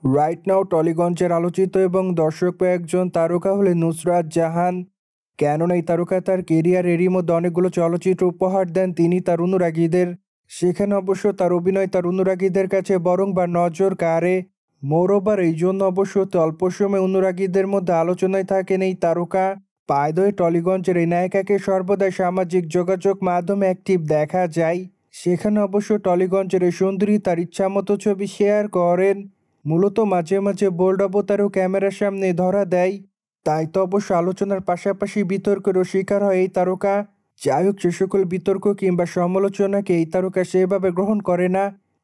Right now টলিগঞ্জের আলোচিত এবং দর্শকপ্রিয় একজন তারকা হলেন নুসরাত জাহান। কেননা এই তারকা তার কেরিয়ার এরই মধ্যে অনেকগুলো চলচ্চিত্র উপহার দেন তিনি তার অনুরাগীদের। সেখানে অবশ্য তার অভিনয় তার অনুরাগীদের কাছে বরং বা নজর কাড়ে। মোরওভার এই জন্য অবশ্য অল্প সময় অনুরাগীদের মধ্যে আলোচনায় থাকেন এই তারকা। পায়দয়ে টলিগঞ্জের এই নায়িকাকে সর্বদাই সামাজিক যোগাযোগ মাধ্যমে অ্যাক্টিভ দেখা যায়। সেখানে অবশ্য টলিগঞ্জের এই সুন্দরী তার ইচ্ছামতো ছবি শেয়ার করেন। মূলত মাঝে মাঝে বোল্ড অবতারও ক্যামেরার সামনে ধরা দেয়। তাই তো অবশ্য আলোচনার পাশাপাশি বিতর্কেরও শিকার হয় এই তারকা। যাই হোক, সে সকল বিতর্ক কিংবা সমালোচনাকে এই তারকা সেভাবে গ্রহণ করে না।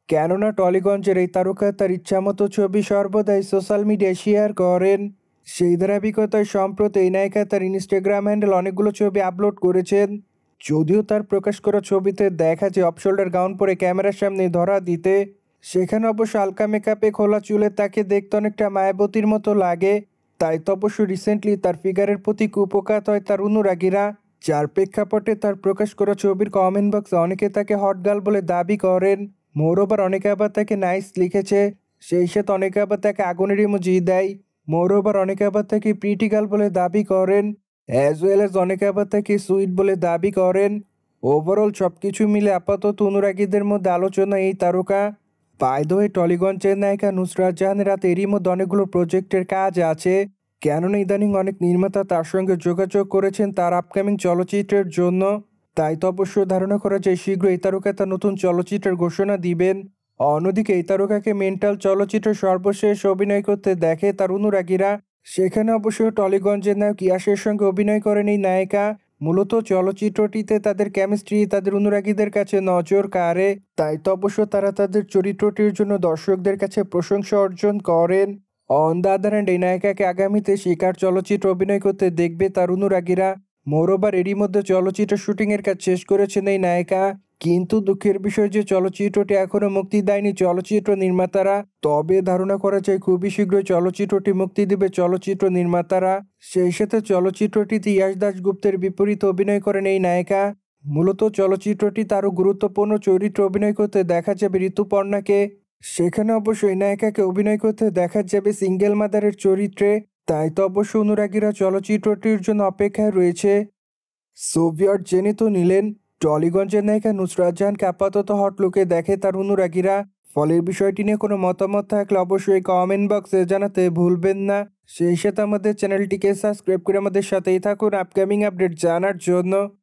কেননা টলিগঞ্জের এই তারকা তার ইচ্ছামতো ছবি সর্বদাই সোশ্যাল মিডিয়ায় শেয়ার করেন। সেই ধারাবাহিকতায় সম্প্রতি এই নায়িকা তার ইনস্টাগ্রাম হ্যান্ডেল অনেকগুলো ছবি আপলোড করেছেন। যদিও তার প্রকাশ করা ছবিতে দেখা যায় অফ শোল্ডার গাউন পরে ক্যামেরার সামনে ধরা দিতে। সেখানে অবশ্য হালকা মেকআপে খোলা চুলে তাকে দেখতে অনেকটা মায়াবতীর মতো লাগে। তাই তো অবশ্য রিসেন্টলি তার ফিগারের প্রতি কুপোকাত হয় তার অনুরাগীরা। যার প্রেক্ষাপটে তার প্রকাশ করা ছবির কমেন্ট বক্সে অনেকে তাকে হট গার্ল বলে দাবি করেন। মোরওভার অনেকে আবার তাকে নাইস লিখেছে। সেই সাথে অনেকে আবার তাকে আগুনের ইমোজি দেয়। মোরওভার অনেকে আবার তাকে প্রিটি গার্ল বলে দাবি করেন। অ্যাজ ওয়েল অ্যাজ অনেকে আবার তাকে সুইট বলে দাবি করেন। ওভারঅল সবকিছু মিলে আপাতত অনুরাগীদের মধ্যে আলোচনা এই তারকা। বাই দ্য ওয়ে, টলিগঞ্জের নায়িকা নুসরাত জাহানের হাতে এরই মধ্যে অনেকগুলো প্রজেক্টের কাজ আছে। কেননা ইদানিং অনেক নির্মাতা তার সঙ্গে যোগাযোগ করেছেন তার আপকামিং চলচ্চিত্রের জন্য। তাই তো অবশ্য ধারণা করা যায় শীঘ্রই এই তারকা তার নতুন চলচ্চিত্রের ঘোষণা দিবেন। অন্যদিকে এই তারকাকে মেন্টাল চলচ্চিত্রে সর্বশেষ অভিনয় করতে দেখে তার অনুরাগীরা। সেখানে অবশ্য টলিগঞ্জের নায়ক ইয়াসের সঙ্গে অভিনয় করেন এই নায়িকা। মূলত চলচ্চিত্রটিতে তাদের কেমিস্ট্রি তাদের অনুরাগীদের কাছে নজর কাড়ে। তাই তো অবশ্য তারা তাদের চরিত্রটির জন্য দর্শকদের কাছে প্রশংসা অর্জন করেন। অন দ্য আদার হ্যান্ড, এই নায়িকাকে আগামীতে শিকার চলচ্চিত্র অভিনয় করতে দেখবে তার অনুরাগীরা। মোরওভার এরই মধ্যে চলচ্চিত্র শুটিংয়ের কাজ শেষ করেছেন এই নায়িকা। কিন্তু দুঃখের বিষয় যে চলচ্চিত্রটি এখনও মুক্তি দেয়নি চলচ্চিত্র নির্মাতারা। তবে ধারণা করা যায় খুবই শীঘ্রই চলচ্চিত্রটি মুক্তি দেবে চলচ্চিত্র নির্মাতারা। সেই সাথে চলচ্চিত্রটিতে ইয়াশ দাশগুপ্তের বিপরীতে অভিনয় করেন এই নায়িকা। মূলত চলচ্চিত্রটিতে আরও গুরুত্বপূর্ণ চরিত্রে অভিনয় করতে দেখা যাবে ঋতুপর্ণাকে। সেখানে অবশ্য এই নায়িকাকে অভিনয় করতে দেখা যাবে সিঙ্গেল মাদারের চরিত্রে। তাই তো অবশ্য অনুরাগীরা চলচ্চিত্রটির জন্য অপেক্ষায় রয়েছে। সোভিয়েট জেনে তো নিলেন, টলিগঞ্জের নায়িকা নুসরাত জাহানকে আপাতত হট লুকে দেখে তার অনুরাগীরা। ফলের বিষয়টি নিয়ে কোনো মতামত থাকলে অবশ্যই কমেন্ট বক্সে জানাতে ভুলবেন না। সেই সাথে আমাদের চ্যানেলটিকে সাবস্ক্রাইব করে আমাদের সাথেই থাকুন আপকামিং আপডেট জানার জন্য।